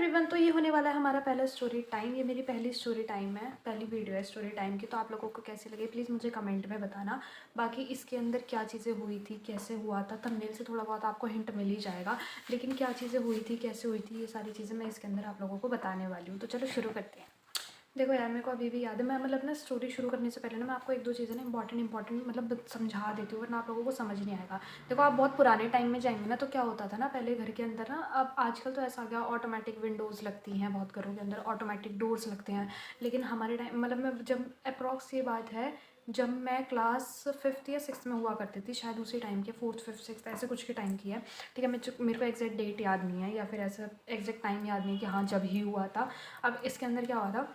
Everyone, तो ये होने वाला है हमारा पहला स्टोरी टाइम। ये मेरी पहली स्टोरी टाइम है, पहली वीडियो है स्टोरी टाइम की। तो आप लोगों को कैसी लगी प्लीज़ मुझे कमेंट में बताना। बाकी इसके अंदर क्या चीज़ें हुई थी, कैसे हुआ था, थंबनेल से थोड़ा बहुत आपको हिंट मिल ही जाएगा, लेकिन क्या चीज़ें हुई थी, कैसे हुई थी, ये सारी चीज़ें मैं इसके अंदर आप लोगों को बताने वाली हूँ। तो चलो शुरू करते हैं। देखो यार, मेरे को अभी भी याद है, मैं मतलब ना स्टोरी शुरू करने से पहले ना मैं आपको एक दो चीज़ें ना इंपॉर्टेंट मतलब समझा देती हूँ, वरना आप लोगों को समझ नहीं आएगा। देखो, आप बहुत पुराने टाइम में जाएंगे ना, तो क्या होता था ना, पहले घर के अंदर ना, अब आजकल तो ऐसा आ गया ऑटोमेटिक विंडोज़ लगती हैं, बहुत घरों के अंदर ऑटोमेटिक डोर्स लगते हैं। लेकिन हमारे टाइम मतलब मैं जब अप्रॉक्स ये बात है, जब मैं क्लास 5th या 6th में हुआ करती थी, शायद उसी टाइम के 4th 5th 6th ऐसे कुछ के टाइम की है। ठीक है, मेरे को एग्जैक्ट डेट याद नहीं है, या फिर ऐसा एग्जैक्ट टाइम याद नहीं कि हाँ जब ही हुआ था। अब इसके अंदर क्या हुआ था,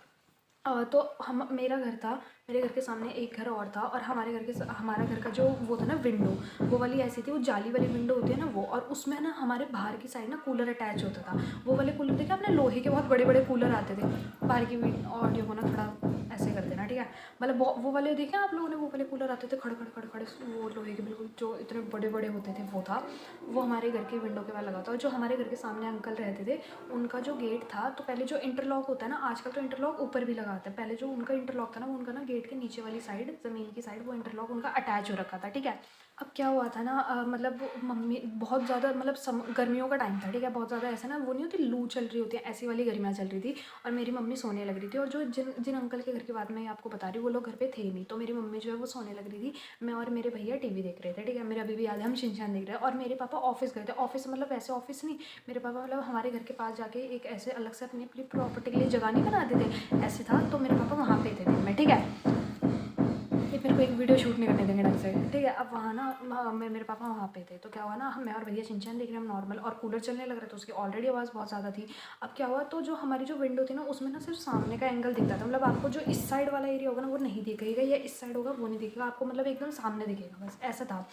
तो हम मेरा घर था, मेरे घर के सामने एक घर और था, और हमारा घर का जो वो था ना विंडो, वो वाली ऐसी थी, वो जाली वाली विंडो होती है ना वो, और उसमें ना हमारे बाहर की साइड ना कूलर अटैच होता था। वो वाले कूलर देखे आपने, लोहे के बहुत बड़े बड़े कूलर आते थे। बाहर की ऑडियो को ना थोड़ा ऐसे कर देना, ठीक है। मतलब वो वाले देखे आप लोगों ने, वो वाले कूलर आते थे खड़े खड़े खड़े खड़े, वो लोहे के बिल्कुल जो इतने बड़े बड़े होते थे, वो था। वो हमारे घर के विंडो के पास लगा था। और जो हमारे घर के सामने अंकल रहते थे, उनका जो गेट था, तो पहले जो इंटरलॉक होता है ना, आजकल तो इंटरलॉक ऊपर भी लगाते हैं, पहले जो उनका इंटरलॉक था ना, वो उनका ना गेट के नीचे वाली साइड, ज़मीन की साइड, वो इंटरलॉक उनका अटैच हो रखा था, ठीक है। अब क्या हुआ था ना, मतलब मम्मी बहुत ज़्यादा मतलब गर्मियों का टाइम था, ठीक है, बहुत ज़्यादा ऐसा ना, वो नहीं होती लू चल रही होती है, ऐसी वाली गर्मियाँ चल रही थी, और मेरी मम्मी सोने लग रही थी। और जो जिन जिन अंकल के घर की बात मैं आपको बता रही हूँ, वो लोग घर पे थे नहीं, तो मेरी मम्मी जो है वो सोने लग रही थी। मैं और मेरे भैया टीवी देख रहे थे, ठीक है, मेरे अभी भी याद है, हम शिनचैन देख रहे हैं। और मेरे पापा ऑफिस गए थे, ऑफिस मतलब ऐसे ऑफिस नहीं, मेरे पापा मतलब हमारे घर के पास जाके एक ऐसे अलग से अपनी अपनी प्रॉपर्टी के लिए जगह नहीं बनाते थे, ऐसे था। तो मेरे पापा वहाँ पे थे दिन में, ठीक है। ये मेरे को एक वीडियो शूट नहीं करने देंगे ढंग से, ठीक है। अब वहाँ ना मेरे पापा वहाँ पे थे, तो क्या हुआ ना, मैं और भैया शिनचैन देख रहे हैं हम नॉर्मल, और कूलर चलने लग रहा था, उसकी ऑलरेडी आवाज़ बहुत ज़्यादा थी। अब क्या हुआ, तो जो हमारी जो विंडो थी ना, उसमें ना सिर्फ सामने का एंगल दिखता था, मतलब आपको जो इस साइड वाला एरिया होगा ना वो नहीं दिखेगा, या इस साइड होगा वो नहीं दिखेगा आपको, मतलब एकदम सामने दिखेगा, बस ऐसा था।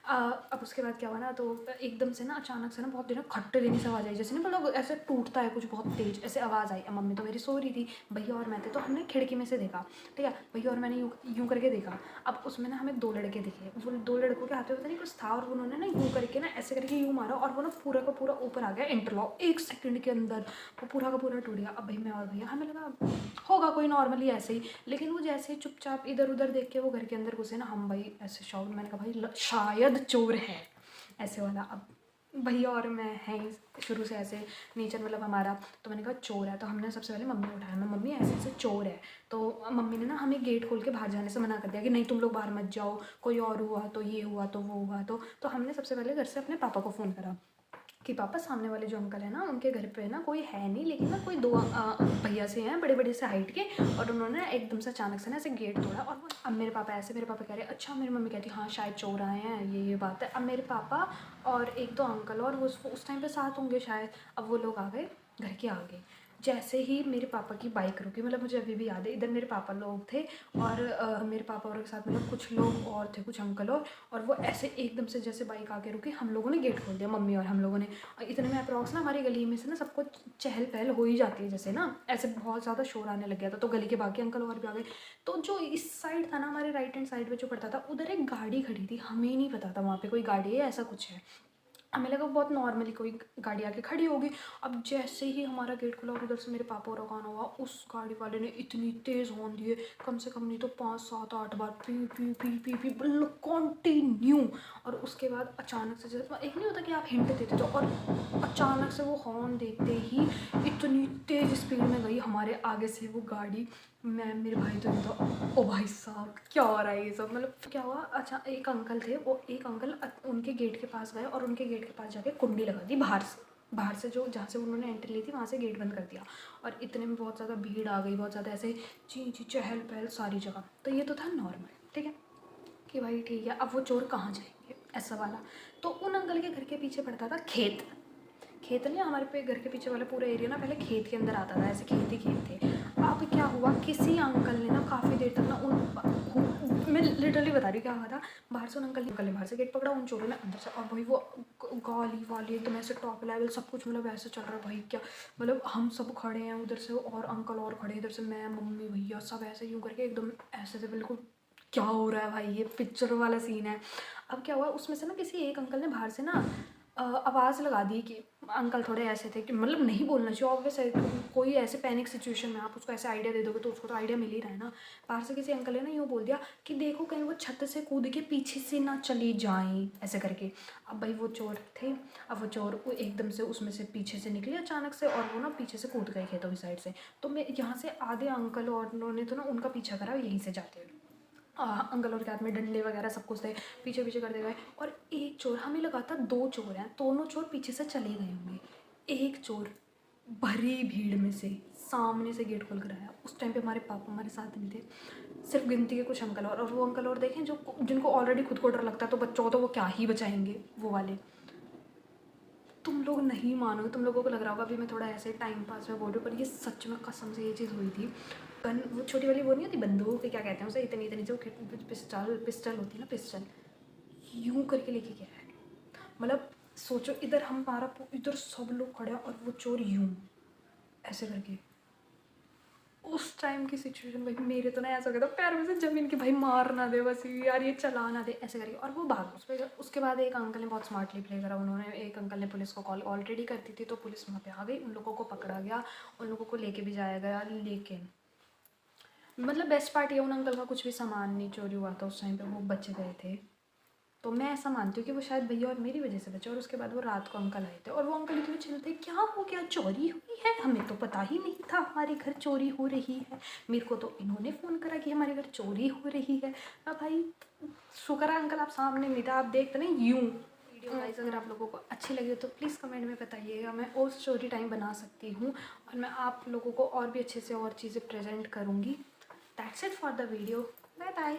अब उसके बाद क्या हुआ ना, तो एकदम से ना अचानक से ना बहुत देर खट्टे देने से आवाज़ आई, जैसे नहीं मतलब ऐसे टूटता है कुछ बहुत तेज, ऐसे आवाज़ आई। अब मम्मी तो मेरी सो रही थी, भैया और मैं थे, तो हमने खिड़की में से देखा, ठीक है, भैया और मैंने यूँ करके देखा। अब उसमें ना हमें दो लड़के दिखे, वो दो लड़कों के हाथ में पता नहीं कुछ था, और उन्होंने ना यूँ करके ना ऐसे करके यूँ मारा, और वो ना पूरा का पूरा ऊपर आ गया इंटरलॉक, 1 सेकंड के अंदर वो पूरा का पूरा टूट गया। अब भाई मैं और भैया, हमें लगा होगा कोई नॉर्मली ऐसे ही, लेकिन वो जैसे ही चुपचाप इधर उधर देख के वो घर के अंदर घुसे ना, हम भाई ऐसे शॉक, मैंने कहा भाई शायद चोर है, ऐसे वाला। अब भैया और मैं हैं ही शुरू से ऐसे नेचर मतलब हमारा, तो मैंने कहा चोर है, तो हमने सबसे पहले मम्मी को उठाया, मैं मम्मी ऐसे ऐसे चोर है। तो मम्मी ने ना हमें गेट खोल के बाहर जाने से मना कर दिया कि नहीं तुम लोग बाहर मत जाओ, कोई और हुआ तो ये हुआ तो वो हुआ। तो हमने सबसे पहले घर से अपने पापा को फ़ोन करा कि पापा सामने वाले जो अंकल है ना, उनके घर पे ना कोई है नहीं, लेकिन ना कोई दो भैया से हैं बड़े बड़े से हाइट के, और उन्होंने एकदम से अचानक से ना ऐसे गेट तोड़ा। और अब मेरे पापा कह रहे अच्छा, मेरी मम्मी कहती हाँ शायद चोर आए हैं, ये बात है। अब मेरे पापा और एक दो अंकल और वो उस टाइम पे साथ होंगे शायद, अब वो लोग आ गए घर के आगे। जैसे ही मेरे पापा की बाइक रुकी, मतलब मुझे अभी भी याद है, इधर मेरे पापा लोग थे, और मेरे पापा और के साथ मतलब कुछ लोग और थे, कुछ अंकल और वो ऐसे एकदम से जैसे बाइक आके रुकी, हम लोगों ने गेट खोल दिया, मम्मी और हम लोगों ने। इतने में अप्रॉक्स ना हमारी गली में से ना सबको चहल पहल हो ही जाती है, जैसे ना ऐसे बहुत ज़्यादा शोर आने लग गया था, तो गली के बाकी अंकल और भी आ गए। तो जो इस साइड था ना, हमारे राइट हैंड साइड में जो पड़ता था, उधर एक गाड़ी खड़ी थी, हमें नहीं पता था वहाँ पे कोई गाड़ी है, ऐसा कुछ है। हमें लगा बहुत नॉर्मली कोई गाड़ी आके खड़ी होगी। अब जैसे ही हमारा गेट खुला और उधर से मेरे पापा और आना हुआ, उस गाड़ी वाले ने इतनी तेज़ हॉर्न दिए, कम से कम नहीं तो 5 7 8 बार P P P P P बिल्कुल कॉन्टिन्यू। और उसके बाद अचानक से, जैसे एक नहीं होता कि आप हिंट देते तो, और अचानक से वो हॉर्न देते ही इतनी तेज़ स्पीड में गई हमारे आगे से वो गाड़ी। मैं मेरे भाई तो नहीं था, ओ भाई साहब क्या हो रहा है ये सब, मतलब क्या हुआ। अच्छा, एक अंकल थे, वो एक अंकल उनके गेट के पास गए, और उनके गेट के पास जाके कुंडी लगा दी बाहर से जो जहाँ से उन्होंने एंट्री ली थी वहाँ से गेट बंद कर दिया। और इतने में बहुत ज़्यादा भीड़ आ गई, बहुत ज़्यादा ऐसे ची ची चहल पहल सारी जगह। तो ये तो था नॉर्मल, ठीक है कि भाई ठीक है, अब वो चोर कहाँ जाएंगे ऐसा वाला। तो उन अंकल के घर के पीछे पड़ता था खेत। खेत नहीं, हमारे पे घर के पीछे वाला पूरा एरिया ना पहले खेत के अंदर आता था, ऐसे खेत ही खेत थे। अब क्या हुआ, किसी अंकल ने ना काफ़ी देर तक ना मैं लिटरली बता रही हूँ क्या हुआ था। बाहर से उन अंकल ने बाहर से गेट पकड़ा, उन चोरों ने अंदर से, और भाई वो गाली वाली एकदम ऐसे टॉप लेवल सब कुछ, मतलब ऐसे चल रहा है भाई क्या। मतलब हम सब खड़े हैं उधर से, और अंकल और खड़े इधर से, मैं मम्मी भैया सब ऐसे यूँ करके एकदम ऐसे से, बिल्कुल क्या हो रहा है भाई, ये पिक्चर वाला सीन है। अब क्या हुआ, उसमें से ना किसी एक अंकल ने बाहर से ना आवाज़ लगा दी कि अंकल थोड़े ऐसे थे कि मतलब नहीं बोलना चाहिए ऑब्वियस है, कोई ऐसे पैनिक सिचुएशन में आप उसको ऐसे आइडिया दे दोगे तो उसको तो आइडिया मिल ही रहा है ना। बाहर से किसी अंकल ने ना यूँ बोल दिया कि देखो कहीं वो छत से कूद के पीछे से ना चली जाएं ऐसे करके। अब भाई वो चोर थे, अब वो चोर वो एकदम से उसमें से पीछे से निकले अचानक से और वो ना पीछे से कूद गए खेतों की साइड से। तो मैं यहाँ से आधे अंकल और उन्होंने तो ना उनका पीछा करा यहीं से जाते हुए। अंकल और के हाथ में डंडे वगैरह सब कुछ थे, पीछे पीछे करते गए। और एक चोर, हमें लगा था 2 चोर हैं, दोनों चोर पीछे से चले गए होंगे। एक चोर भरी भीड़ में से सामने से गेट खोल कर आया। उस टाइम पे हमारे पापा हमारे साथ नहीं थे, सिर्फ गिनती के कुछ अंकल और वो अंकल और देखें जो जिनको ऑलरेडी खुद को डर लगता है तो बच्चों को तो वो क्या ही बचाएंगे वो वाले। तुम लोग नहीं मानोगे, तुम लोगों को लग रहा होगा अभी मैं थोड़ा ऐसे टाइम पास में बोल रही हूँ, पर ये सच में कसम से ये चीज़ हुई थी। गन, वो छोटी वाली वो नहीं होती बंदूक, क्या कहते हैं उसे, इतनी इतनी जो पिस्टल होती है ना, पिस्टल यूं करके लेके गया है। मतलब सोचो इधर हमारा इधर सब लोग खड़े हैं और वो चोर यूं ऐसे करके। उस टाइम की सिचुएशन भाई मेरे तो ना ऐसा हो गया था पैर में से जमीन की, भाई मार ना दे बस यार, ये चला ना दे ऐसे करके। और वो भाग उस पर। उसके बाद एक अंकल ने बहुत स्मार्टली प्ले करा, उन्होंने एक अंकल ने पुलिस को कॉल ऑलरेडी कर दी थी तो पुलिस वहाँ पे आ गई, उन लोगों को पकड़ा गया, उन लोगों को लेके भी जाया गया। लेकिन मतलब बेस्ट पार्ट ये, उन अंकल का कुछ भी सामान नहीं चोरी हुआ था उस टाइम पे, वो बच गए थे। तो मैं ऐसा मानती हूँ कि वो शायद भैया और मेरी वजह से बचे। और उसके बाद वो रात को अंकल आए थे और वो अंकल इतने चिल थे, क्या हो गया, चोरी हुई है, हमें तो पता ही नहीं था हमारे घर चोरी हो रही है, मेरे को तो इन्होंने फ़ोन करा कि हमारे घर चोरी हो रही है। अब भाई शुक्र है अंकल आप सामने नहीं था, आप देखते ना यूँ। वीडियो गाइस अगर आप लोगों को अच्छी लगी हो तो प्लीज़ कमेंट में बताइएगा, मैं और स्टोरी टाइम बना सकती हूँ और मैं आप लोगों को और भी अच्छे से और चीज़ें प्रेजेंट करूँगी। That's it for the video, bye bye.